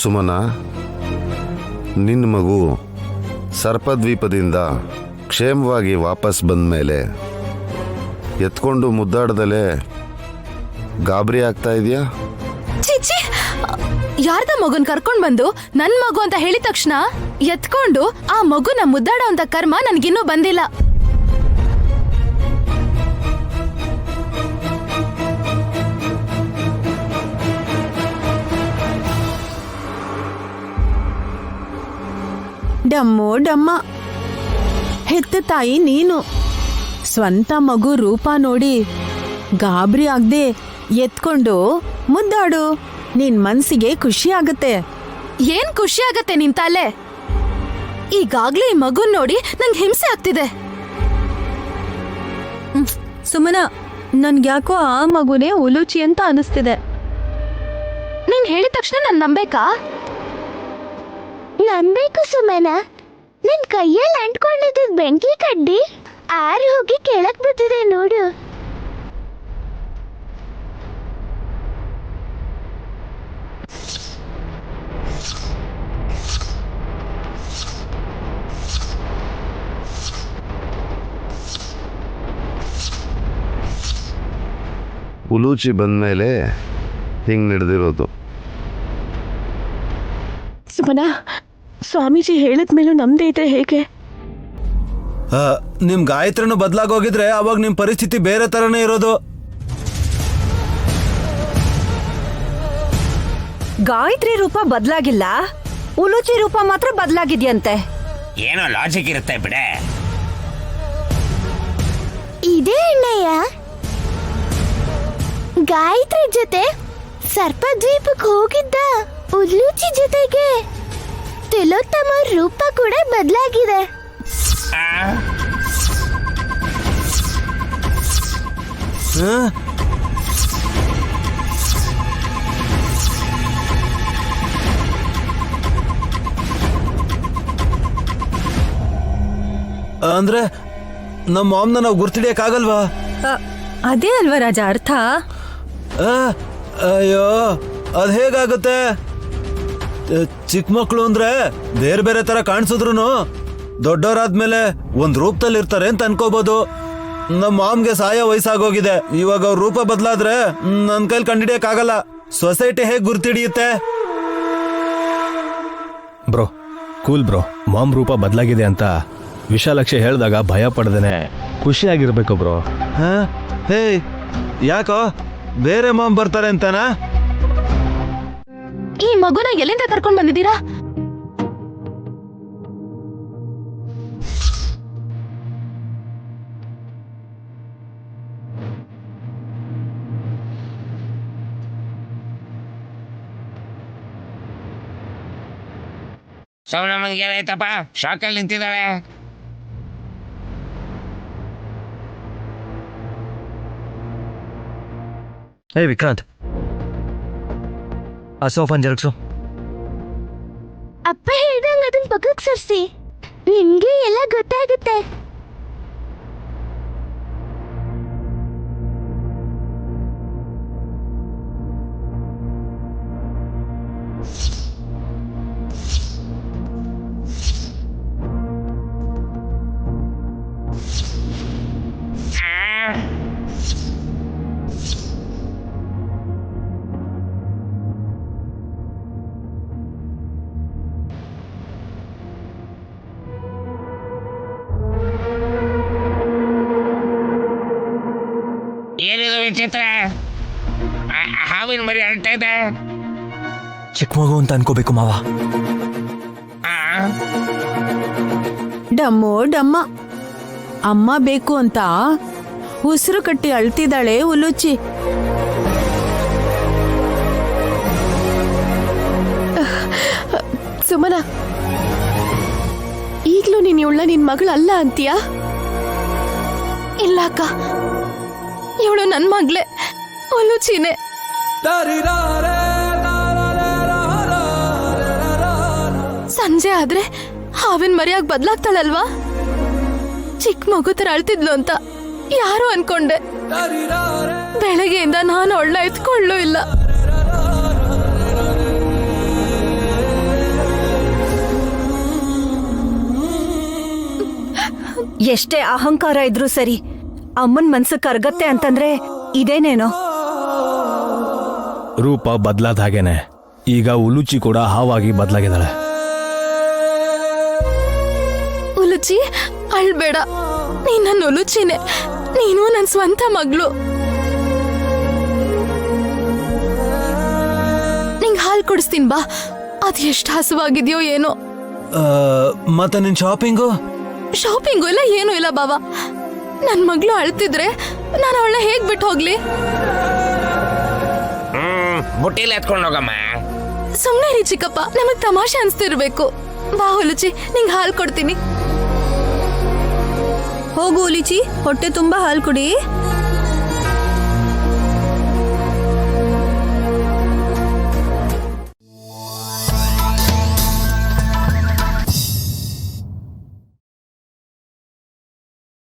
ಸುಮನ, ನಿನ್ನ ಮಗು ಸರ್ಪದ್ವೀಪದಿಂದ ಕ್ಷೇಮವಾಗಿ ವಾಪಸ್ ಬಂದ ಮೇಲೆ ಎತ್ಕೊಂಡು ಮುದ್ದಾಡ್ದಲೇ ಗಾಬರಿ ಆಗ್ತಾ ಇದೆಯಾ? ಚಿಚ್ಚಿ, ಯಾರ್ದ ಮಗುನ್ ಕರ್ಕೊಂಡ್ ಬಂದು ನನ್ ಮಗು ಅಂತ ಹೇಳಿದ ತಕ್ಷಣ ಎತ್ಕೊಂಡು ಆ ಮಗುನ ಮುದ್ದಾಡೋ ಅಂತ ಕರ್ಮ ನನ್ಗಿನ್ನೂ ಬಂದಿಲ್ಲ. ಡಮ್ಮೋ ಡಮ್ಮ, ಹೆತ್ತ ತಾಯಿ ನೀನು. ಸ್ವಂತ ಮಗು ರೂಪ ನೋಡಿ ಗಾಬರಿ ಆಗದೆ ಎತ್ಕೊಂಡು ಮುದ್ದಾಡು. ನಿನ್ ಮನ್ಸಿಗೆ ಖುಷಿ ಆಗತ್ತೆ. ಏನ್ ಖುಷಿ ಆಗತ್ತೆ ನಿನ್ ತಲೆ? ಈಗಾಗ್ಲೇ ಈ ಮಗುನ್ ನೋಡಿ ನಂಗೆ ಹಿಂಸೆ ಆಗ್ತಿದೆ. ಸುಮನ, ನನ್ಗ್ಯಾಕೋ ಆ ಮಗುನೇ ಉಲುಚಿ ಅಂತ ಅನಿಸ್ತಿದೆ. ನೀನ್ ಹೇಳಿದ ತಕ್ಷಣ ನಾನ್ ನಂಬೇಕಾ? ನಂಬೇಕು ಸುಮನ. ನಿನ್ ಕೈಯಲ್ಲಿ ಅಂಟ್ಕೊಂಡಿದ್ದ ಬೆಂಕಿ ಕಡ್ಡಿ ಆರು ಹೋಗಿ ಕೆಳಕ್ ಬಿದ್ದಿದೆ ನೋಡು. ಉಲೂಚಿ ಬಂದಮೇಲೆ ಹಿಂಗೆ ನಡೆದಿರೋದು. ಸುಮನ, ಸ್ವಾಮೀಜಿ ಹೇಳಿದ್ಮೇಲೂ ನಮ್ದೇ ಇದ್ರೆ ಹೇಗೆ? ನಿಮ್ ಗಾಯತ್ರಿನೂ ಬದಲಾಗೋಗಿದ್ರೆ ಅವಾಗ ನಿಮ್ ಪರಿಸ್ಥಿತಿ ಬೇರೆ ತರನೇ ಇರೋದು. ಗಾಯತ್ರಿ ರೂಪ ಬದಲಾಗಿಲ್ಲ, ಉಲುಚಿ ರೂಪ ಮಾತ್ರ ಬದಲಾಗಿದ್ಯಂತೆ. ಏನೋ ಲಾಜಿಕ್ ಇರುತ್ತೆ ಬಿಡೆ. ಇದೇ ಅಣ್ಣಯ್ಯ ಗಾಯತ್ರಿ ಜೊತೆ ಸರ್ಪದ್ವೀಪಕ್ಕೆ ಹೋಗಿದ್ದ ಉಲ್ಲೂಚಿ ಜೊತೆಗೆ ತಿಲೋತ್ತಮ ರೂಪ ಕೂಡ ಬದಲಾಗಿದೆ. ಅಂದ್ರೆ ನಮ್ಮ ಮಾಮ್ನ ನಾವು ಗುರ್ತಿಡಿಯಕ್ಕಾಗಲ್ವಾ? ಅದೇ ಅಲ್ವಾ ರಾಜ ಅರ್ಥ? ಅಯ್ಯೋ, ಅದ್ ಹೇಗಾಗುತ್ತೆ? ಚಿಕ್ಕ ಮಕ್ಳು ಅಂದ್ರೆ ಬೇರೆ ಬೇರೆ ತರ ಕಾಣಿಸಿದ್ರು ದೊಡ್ಡವರಾದ್ಮೇಲೆ ಒಂದ್ ರೂಪದಲ್ಲಿ ಇರ್ತಾರೆ ಅಂತ ಅನ್ಕೋಬಹುದು. ನಮ್ಮ ಮಾಮ್ಗೆ ಸಾಯೋ ವಯಸ್ಸಾಗೋಗಿದೆ. ಇವಾಗ ಅವ್ರ ರೂಪ ಬದಲಾದ್ರೆ ನನ್ ಕೈಲಿ ಕಂಡಿಡಿಯಕ್ಕಾಗಲ್ಲ. ಸೊಸೈಟಿ ಹೇಗ್ ಗುರ್ತಿಡಿಯುತ್ತೆ? Bro, cool bro. ಮಾಮ್ ರೂಪ ಬದಲಾಗಿದೆ ಅಂತ ವಿಶಾಲಾಕ್ಷಿ ಹೇಳಿದಾಗ ಭಯ ಪಡ್ದೇನೆ ಖುಷಿಯಾಗಿರ್ಬೇಕು ಬ್ರೋ. ಹೇ, ಯಾಕೋ ಬೇರೆ ಮಾಮ್ ಬರ್ತಾರೆ ಅಂತನಾ? ಈ ಮಗುನ ಎಲ್ಲಿಂದ ಕರ್ಕೊಂಡ್ ಬಂದಿದ್ದೀರಾ? ಸೌನ ನಮಗೆ ಏನಾಯ್ತಪ್ಪ? ಶಾಕಲ್ಲಿ ನಿಂತಿದ್ದಾಳೆ. ಹೇ ವಿಕ್ರಾಂತ್, ಆ ಸೋಫಾನ್ ಜರುಗ್ಸು. ಅಪ್ಪ ಹೇಳ್ದಂಗ ಅದನ್ನ ಪಕ್ಕಕ್ಕೆ ಸರ್ಸಿ, ನಿನ್ಗೆ ಎಲ್ಲ ಗೊತ್ತಾಗುತ್ತೆ. ಏನಿದು ವಿಚಿತ್ರ? ಹಾವಿನ ಮರಿ ಅಳ್ತಾ ಇದೆ. ಚಿಕ್ಕ ಮಗು ಅಂತ ಅನ್ಕೋಬೇಕು ಮಾವ. ಡಮ್ಮೋ ಡಮ್ಮ, ಅಮ್ಮ ಬೇಕು ಅಂತ ಉಸಿರು ಕಟ್ಟಿ ಅಳ್ತಿದ್ದಾಳೆ ಉಲುಚಿ. ಸುಮನ, ಈಗ್ಲೂ ನೀನ್ ಇವಳ ನಿನ್ ಮಗಳಲ್ಲ ಅಂತೀಯಾ? ಇಲ್ಲ ಅಕ್ಕ, ಇವಳು ನನ್ ಮಗ್ಳೆ, ಉಲುಚಿನೇ. ಸಂಜೆ ಆದ್ರೆ ಹಾವಿನ ಮರಿಯಾಗಿ ಬದಲಾಗ್ತಾಳಲ್ವಾ? ಚಿಕ್ಕ ಮಗು ತರ ಅಳ್ತಿದ್ಲು ಅಂತ ಯಾರು ಅನ್ಕೊಂಡೆ. ಬೆಳಗ್ಗೆಯಿಂದ ನಾನು ಅವಳನ್ನ ಎತ್ಕೊಳ್ಳೂ ಇಲ್ಲ. ಎಷ್ಟೇ ಅಹಂಕಾರ ಇದ್ರೂ ಸರಿ ಅಮ್ಮನ್ ಮನ್ಸು ಕರ್ಗತ್ತೆ ಅಂತಂದ್ರೆ ಇದೇನೇನೋ. ರೂಪ ಬದಲಾದ ಹಾಗೇನೆ ಈಗ ಉಲುಚಿ ಕೂಡ ಹಾವಾಗಿ ಬದಲಾಗಿದ್ದಾಳೆ. ಉಲುಚಿ ಅಳ್ಬೇಡ, ನೀನ್ ನನ್ನ ಉಲುಚಿನೇ, ನೀನು ನನ್ನ ಸ್ವಂತ ಮಗಳು. ನಿಂಗ್ ಹಾಲು ಕುಡಿಸ್ತೀನಿ ಬಾ, ಅದ್ ಎಷ್ಟು ಹಸುವಾಗಿದ್ಯೋ ಏನೋ. ಮತ್ತೆ ನಿನ್ ಶಾಪಿಂಗು? ಶಾಪಿಂಗು ಇಲ್ಲ ಏನೂ ಇಲ್ಲ ಬಾವ. ನನ್ ಮಗಳು ಅಳ್ತಿದ್ರೆ ನಾನು ಅವಳನ್ನ ಹೇಗ್ ಬಿಟ್ಟು ಹೋಗ್ಲಿ? ಬುಟ್ಟಿಲಿ ಎತ್ಕೊಂಡು ಹೋಗಮ್ಮ. ಸುಮ್ನೆ ರೀ ಚಿಕ್ಕಪ್ಪ, ನಮಗ್ ತಮಾಷೆ ಅನ್ಸ್ತಿರ್ಬೇಕು. ಬಾ ಹುಲುಚಿ, ನಿಂಗ್ ಹಾಲು ಕೊಡ್ತೀನಿ. ಹೋಗು ಉಲಿಚಿ, ಹೊಟ್ಟೆ ತುಂಬಾ ಹಾಲು ಕುಡಿ.